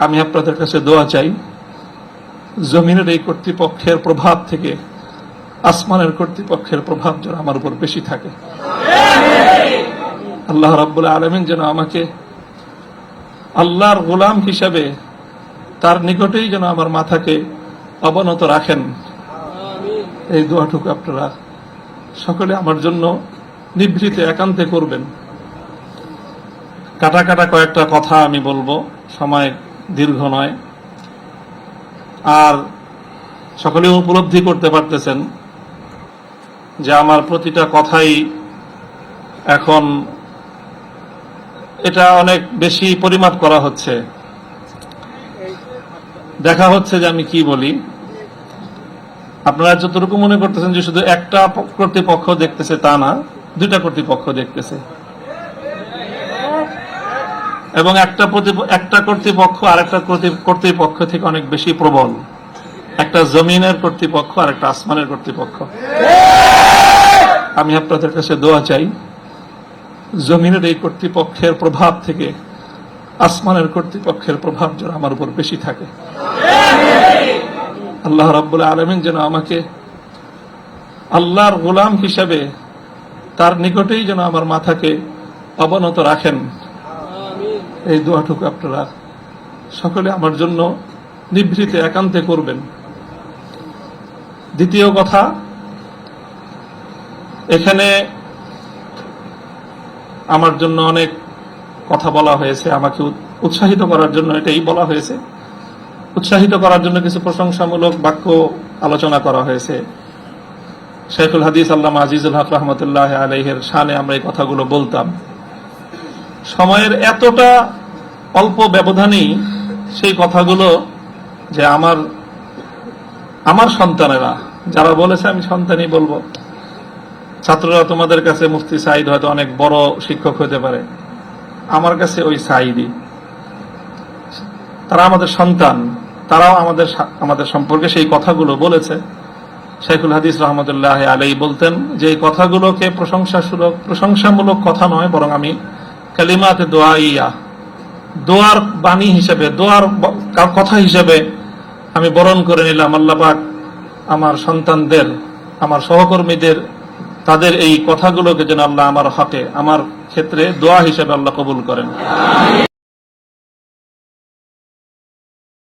আমি আপনাদের কাছে দোয়া চাই, জমিনের এই কর্তৃপক্ষের প্রভাব থেকে আসমানের কর্তৃপক্ষের প্রভাব যেন আমার উপর বেশি থাকে। আল্লাহ রাব্বুল আলামিন যেন আমাকে আল্লাহর গোলাম হিসাবে তার নিকটেই যেন আমার মাথাকে অবনত রাখেন। এই দোয়াটুকু আপনারা সকলে আমার জন্য নিভৃতে একান্তে করবেন। কাটা কাটা কয়েকটা কথা আমি বলবো, সময় দীর্ঘ নয়। আর সকলে উপলব্ধি করতে পারতেছেন যে আমার প্রতিটা কথাই এখন এটা অনেক বেশি পরিমাপ করা হচ্ছে, দেখা হচ্ছে যে আমি কি বলি। আপনারা যতটুকু মনে করতেছেন যে শুধু একটা কর্তৃপক্ষ দেখতেছে, তা না, দুইটা কর্তৃপক্ষ দেখতেছে, এবং একটা কর্তৃপক্ষ আর একটা কর্তৃপক্ষ থেকে অনেক বেশি প্রবল। একটা জমিনের কর্তৃপক্ষ আর একটা আসমানের কর্তৃপক্ষ। আমি আপনাদের কাছে দোয়া চাই, জমিনের এই কর্তৃপক্ষের প্রভাব থেকে আসমানের কর্তৃপক্ষের প্রভাব যেন আমার উপর বেশি থাকে। আল্লাহ রাব্বুল আলামিন যেন আমাকে আল্লাহর গোলাম হিসাবে তার নিকটেই যেন আমার মাথাকে অবনত রাখেন। এই দোয়াটুকু আপনারা সকলে আমার জন্য নিভৃতে একান্তে করবেন। দ্বিতীয় কথা, এখানে আমার জন্য অনেক কথা বলা হয়েছে, আমাকে উৎসাহিত করার জন্য এটাই বলা হয়েছে। উৎসাহিত করার জন্য কিছু প্রশংসামূলক বাক্য আলোচনা করা হয়েছে। শেখুল হাদিস আল্লামা আজিজুল হক রহমতুল্লাহ আলাইহির শানে আমরা এই কথাগুলো বলতাম। সময়ের এতটা অল্প ব্যবধানেই সেই কথাগুলো যে আমার সন্তানেরা যারা বলেছে, আমি সন্তানই বলবো, ছাত্ররা তোমাদের কাছে মুফতি সাঈদ হয়তো অনেক বড় শিক্ষক হতে পারে, আমার কাছে ওই সাঈদই। তারা আমাদের সন্তান, তারাও আমাদের সম্পর্কে সেই কথাগুলো বলেছে। শেখুল হাদিস রহমতুল্লাহ আলাইহি বলতেন যে এই কথাগুলোকে প্রশংসামূলক কথা নয়, বরং আমি কালিমাতে দোয়াইয়া, দোয়ার বাণী হিসেবে, দোয়ার কথা হিসেবে আমি বরণ করে নিলাম। আল্লাহ পাক আমার সন্তানদের, আমার সহকর্মীদের, তাদের এই কথাগুলোকে যেন আল্লাহ আমার হকে, আমার ক্ষেত্রে দোয়া হিসেবে আল্লাহ কবুল করেন।